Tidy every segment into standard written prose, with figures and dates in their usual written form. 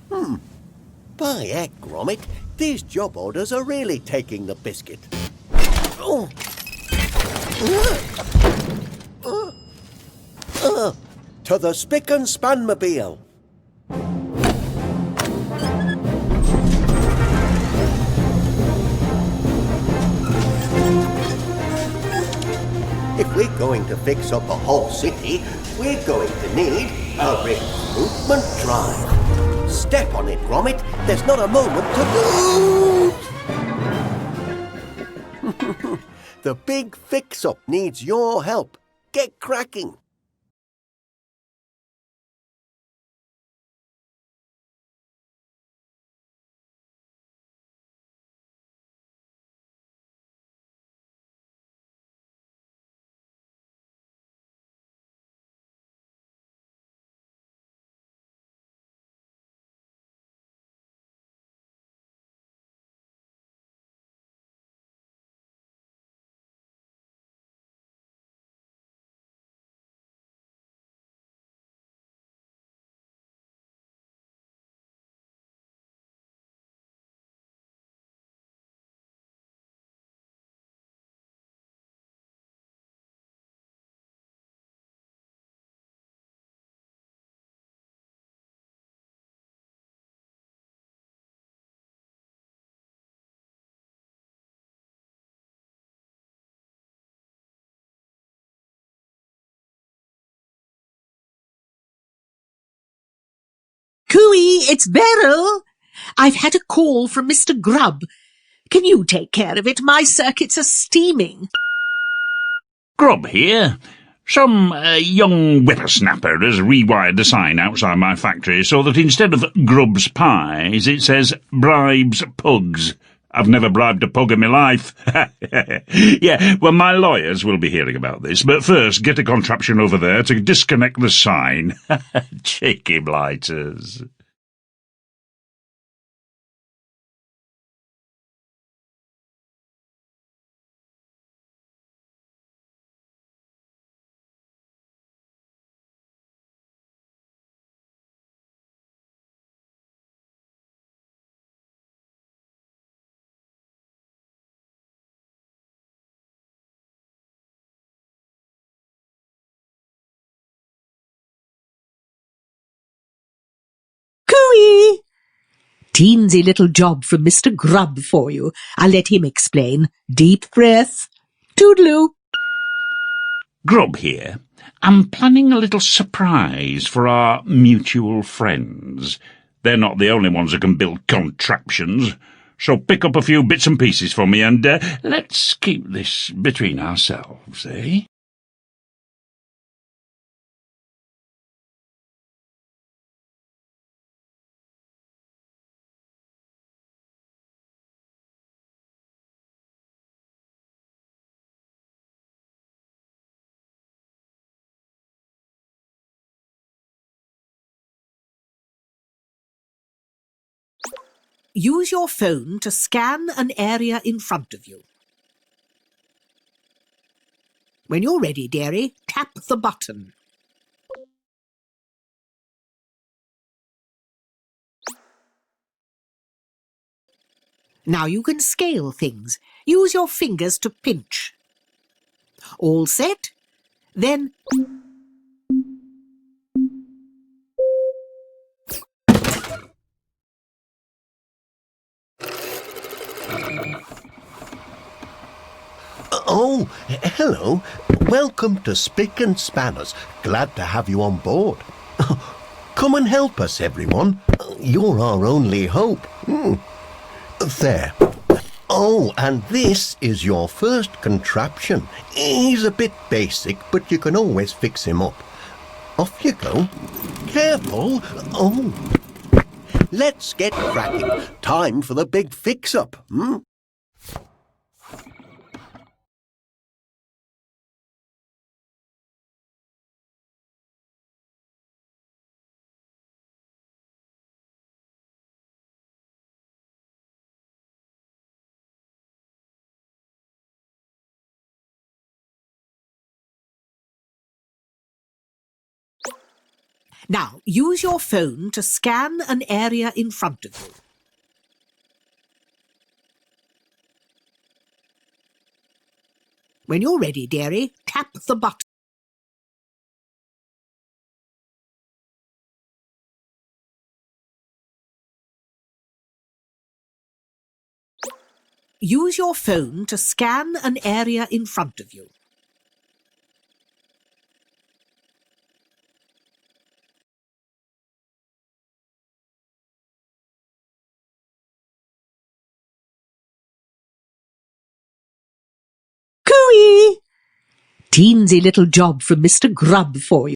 By heck, Gromit, these job orders are really taking the biscuit. Oh. To the Spick and Spanmobile. If we're going to fix up a whole city, we're going to need a recruitment drive. Step on it, Gromit. There's not a moment to lose. The big fix-up needs your help. Get cracking. Cooey, it's Beryl. I've had a call from Mr. Grubb. Can you take care of it? My circuits are steaming. Grubb here. Some young whippersnapper has rewired the sign outside my factory so that instead of Grubb's pies, it says bribes pugs. I've never bribed a pug in my life. Yeah, well, my lawyers will be hearing about this, but first get a contraption over there to disconnect the sign. Cheeky blighters. Cooey! Teensy little job from Mr. Grubb for you. I'll let him explain. Deep breath. Toodaloo. Grubb here. I'm planning a little surprise for our mutual friends. They're not the only ones who can build contraptions, so pick up a few bits and pieces for me and let's keep this between ourselves, eh? Use your phone to scan an area in front of you. When you're ready, dearie, tap the button. Now you can scale things. Use your fingers to pinch. All set? Then... Oh, hello. Welcome to Spick and Spanners. Glad to have you on board. Come and help us, everyone. You're our only hope. There. Oh, and this is your first contraption. He's a bit basic, but you can always fix him up. Off you go. Careful. Oh. Let's get cracking. Time for the big fix-up. Now, use your phone to scan an area in front of you. When you're ready, dearie, tap the button. Use your phone to scan an area in front of you. Cooey! Teensy little job from Mr. Grubb for you.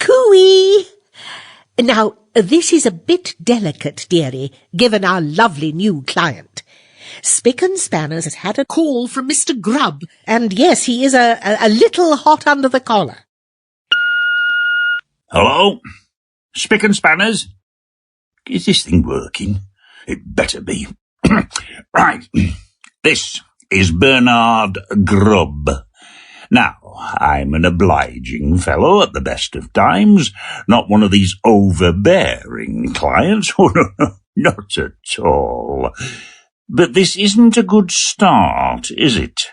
Cooey! Now, this is a bit delicate, dearie, given our lovely new client. Spick and Spanners has had a call from Mr. Grubb, and yes, he is a little hot under the collar. Hello? Spick and Spanners? Is this thing working? It better be. Right. This is Bernard Grubb. Now, I'm an obliging fellow at the best of times, not one of these overbearing clients. Oh, no, not at all. But this isn't a good start, is it?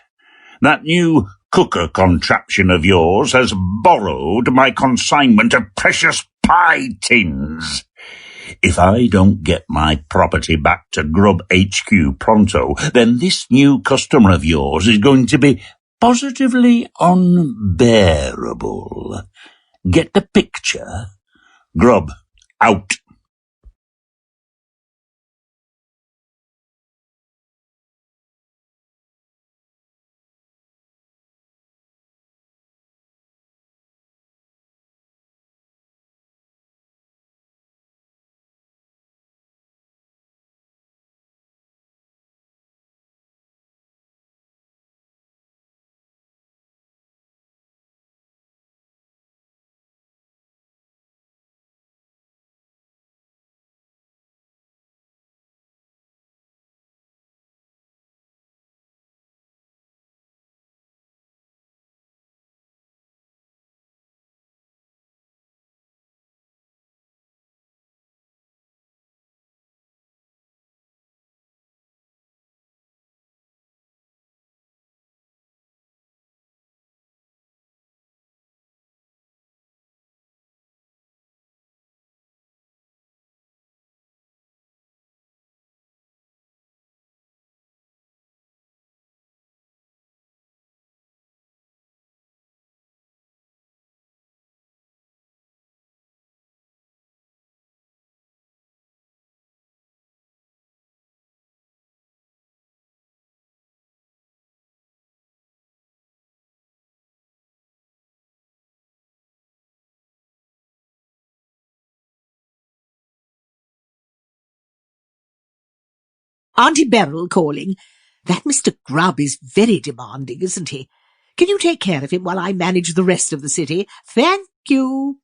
That new cooker contraption of yours has borrowed my consignment of precious pie tins. If I don't get my property back to Grubb HQ pronto, then this new customer of yours is going to be positively unbearable. Get the picture? Grubb, out. Auntie Beryl calling. That Mr. Grubb is very demanding, isn't he? Can you take care of him while I manage the rest of the city? Thank you.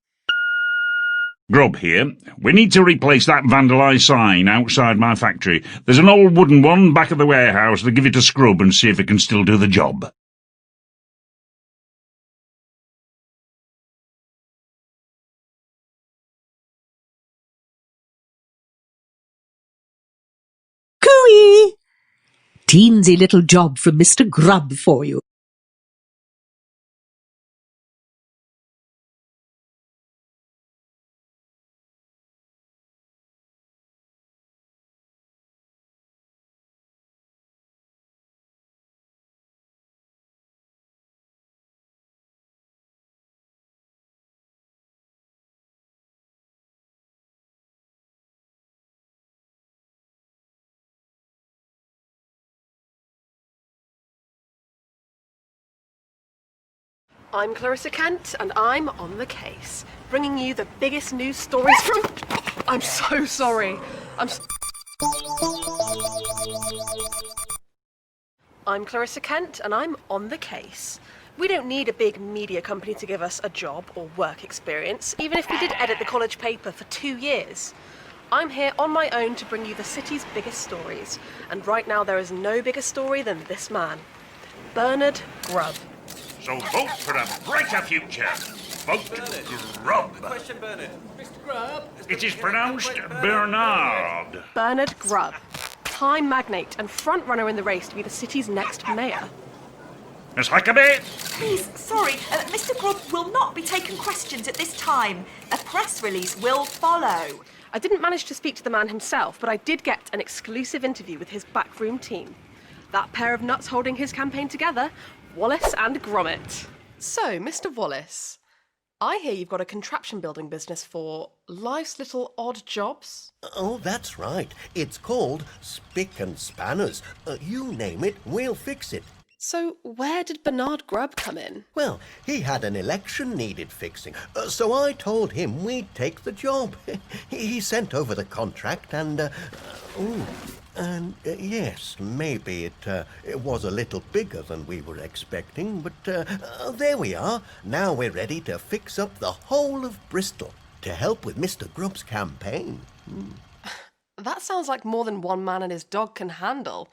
Grubb here. We need to replace that vandalised sign outside my factory. There's an old wooden one back of the warehouse. I'll give it a scrub and see if it can still do the job. Cooey! Teensy little job from Mr. Grubb for you. I'm Clarissa Kent, and I'm on the case, bringing you the biggest news stories from... I'm so sorry. I'm Clarissa Kent, and I'm on the case. We don't need a big media company to give us a job or work experience, even if we did edit the college paper for 2 years. I'm here on my own to bring you the city's biggest stories, and right now there is no bigger story than this man, Bernard Grubb. So vote for a brighter future. Vote Grubb. Question, Bernard. Mr. Grubb. It is pronounced Bernard. Bernard Grubb, time magnate and front-runner in the race to be the city's next mayor. Miss Huckabee? Please, sorry, Mr. Grubb will not be taking questions at this time. A press release will follow. I didn't manage to speak to the man himself, but I did get an exclusive interview with his backroom team. That pair of nuts holding his campaign together, Wallace and Gromit. So, Mr. Wallace, I hear you've got a contraption building business for life's little odd jobs. Oh, that's right. It's called Spick Spanners. You name it, we'll fix it. So, where did Bernard Grubb come in? Well, he had an election needed fixing, so I told him we'd take the job. He sent over the contract and yes, maybe it was a little bigger than we were expecting, but there we are. Now we're ready to fix up the whole of Bristol to help with Mr. Grubb's campaign. That sounds like more than one man and his dog can handle.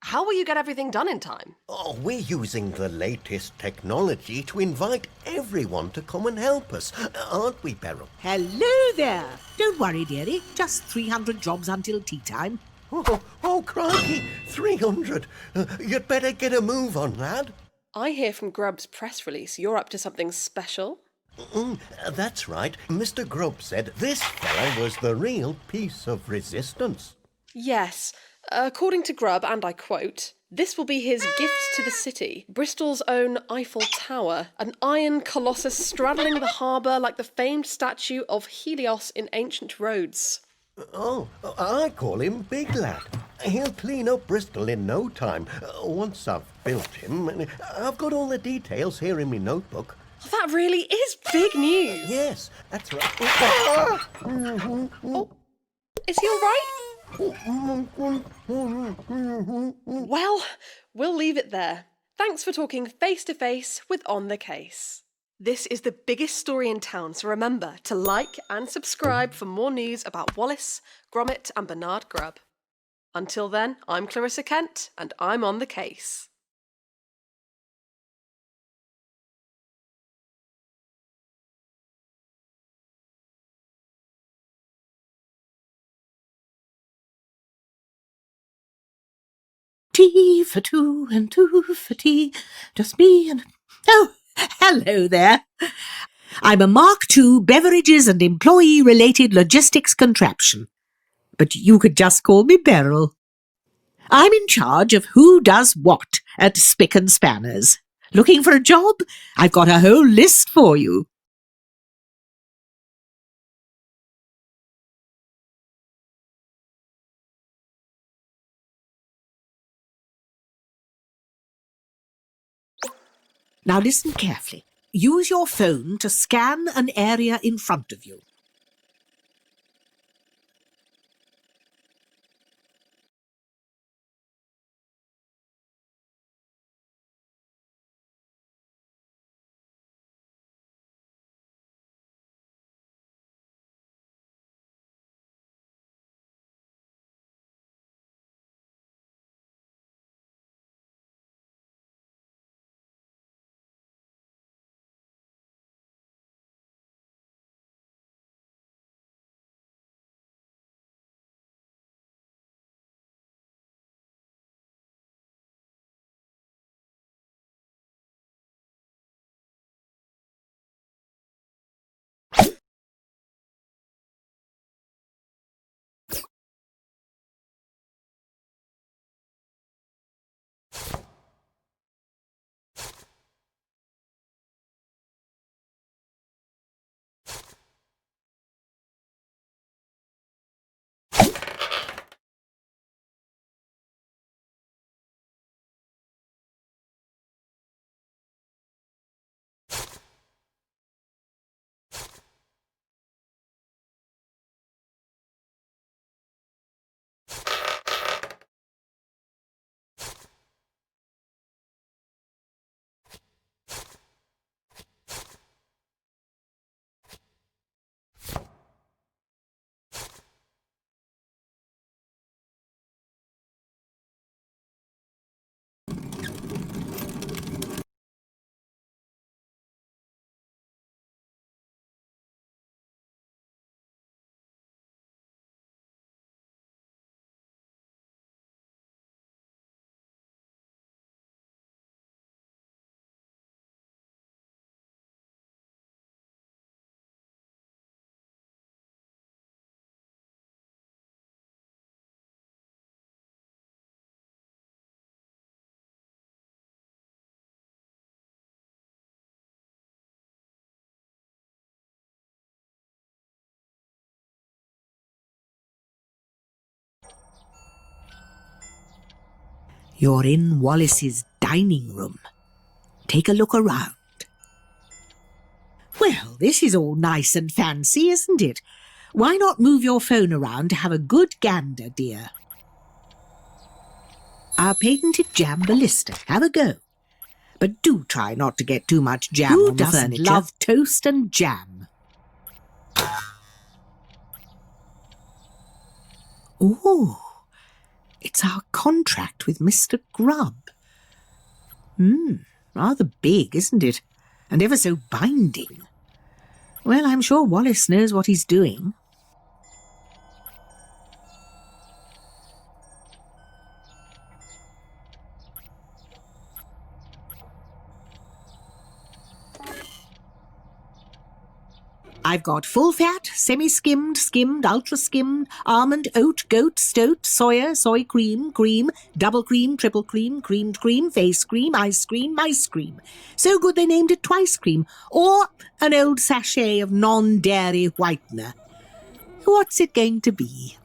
How will you get everything done in time? Oh, we're using the latest technology to invite everyone to come and help us, aren't we, Beryl? Hello there. Don't worry, dearie. Just 300 jobs until tea time. Oh, crikey, 300. You'd better get a move on, lad. I hear from Grubb's press release you're up to something special. That's right. Mr. Grubb said this fella was the real piece of resistance. Yes. According to Grubb, and I quote, "This will be his gift to the city, Bristol's own Eiffel Tower, an iron colossus straddling the harbour like the famed statue of Helios in ancient Rhodes." Oh, I call him Big Lad. He'll clean up Bristol in no time, once I've built him. I've got all the details here in my notebook. That really is big news. Yes, that's right. Oh, is he all right? Well, we'll leave it there. Thanks for talking face to face with On the Case. This is the biggest story in town, so remember to like and subscribe for more news about Wallace, Gromit and Bernard Grubb. Until then, I'm Clarissa Kent and I'm On the Case. Tea for two and two for tea. Just me and... Oh, hello there. I'm a Mark II beverages and employee-related logistics contraption. But you could just call me Beryl. I'm in charge of who does what at Spick Spanners. Looking for a job? I've got a whole list for you. Now listen carefully. Use your phone to scan an area in front of you. You're in Wallace's dining room. Take a look around. Well, this is all nice and fancy, isn't it? Why not move your phone around to have a good gander, dear? Our patented jam ballista. Have a go. But do try not to get too much jam on the furniture. Who doesn't love toast and jam? Ooh, it's our contract with Mr. Grubb. Rather big, isn't it? And ever so binding. Well, I'm sure Wallace knows what he's doing. I've got full fat, semi-skimmed, skimmed, ultra-skimmed, almond, oat, goat, stoat, soya, soy cream, cream, double cream, triple cream, creamed cream, face cream, ice cream, mice cream. So good they named it twice cream, or an old sachet of non-dairy whitener. What's it going to be?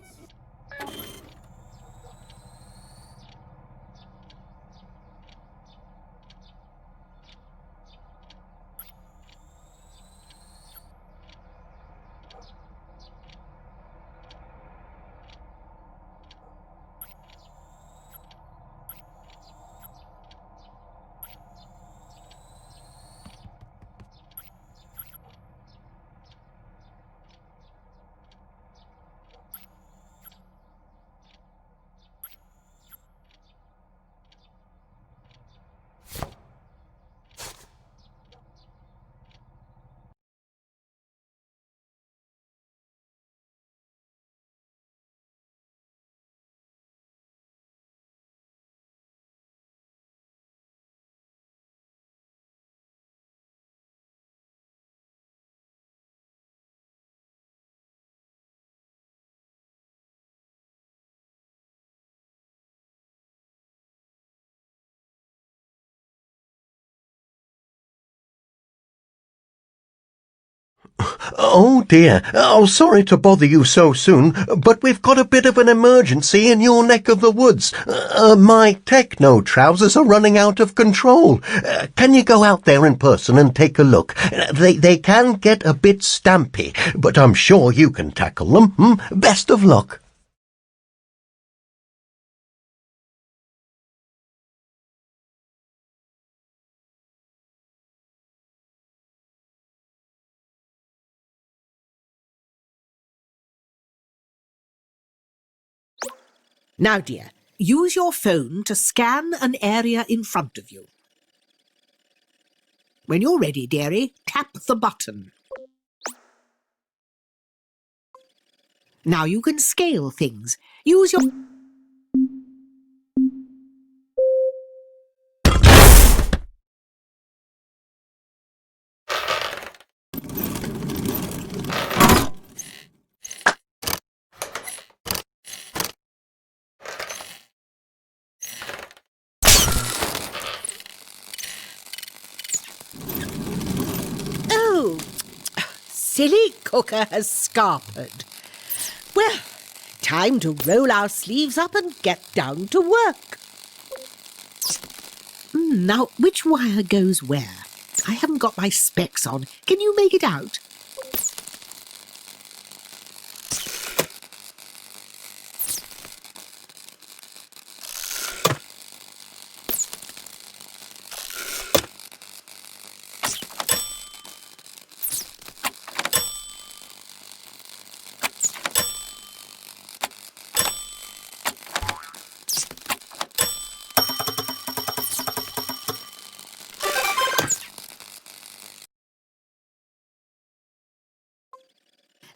Oh dear, sorry to bother you so soon, but we've got a bit of an emergency in your neck of the woods. My Techno trousers are running out of control. Can you go out there in person and take a look? They can get a bit stampy, but I'm sure you can tackle them. Best of luck. Now, dear, use your phone to scan an area in front of you. When you're ready, dearie, tap the button. Now you can scale things. Use your... Oh, silly cooker has scarpered. Well, time to roll our sleeves up and get down to work. Now, which wire goes where? I haven't got my specs on. Can you make it out?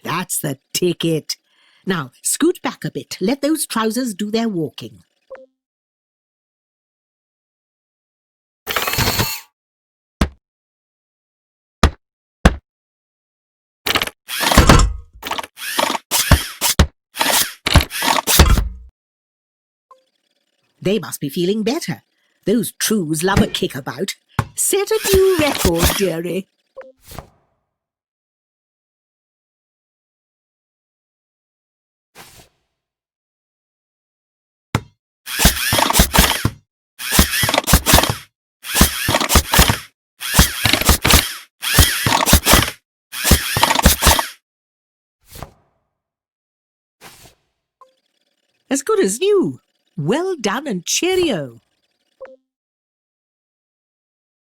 That's the ticket. Now, scoot back a bit. Let those trousers do their walking. They must be feeling better. Those trues love a kickabout. Set a new record, dearie. as good as new. Well done and cheerio.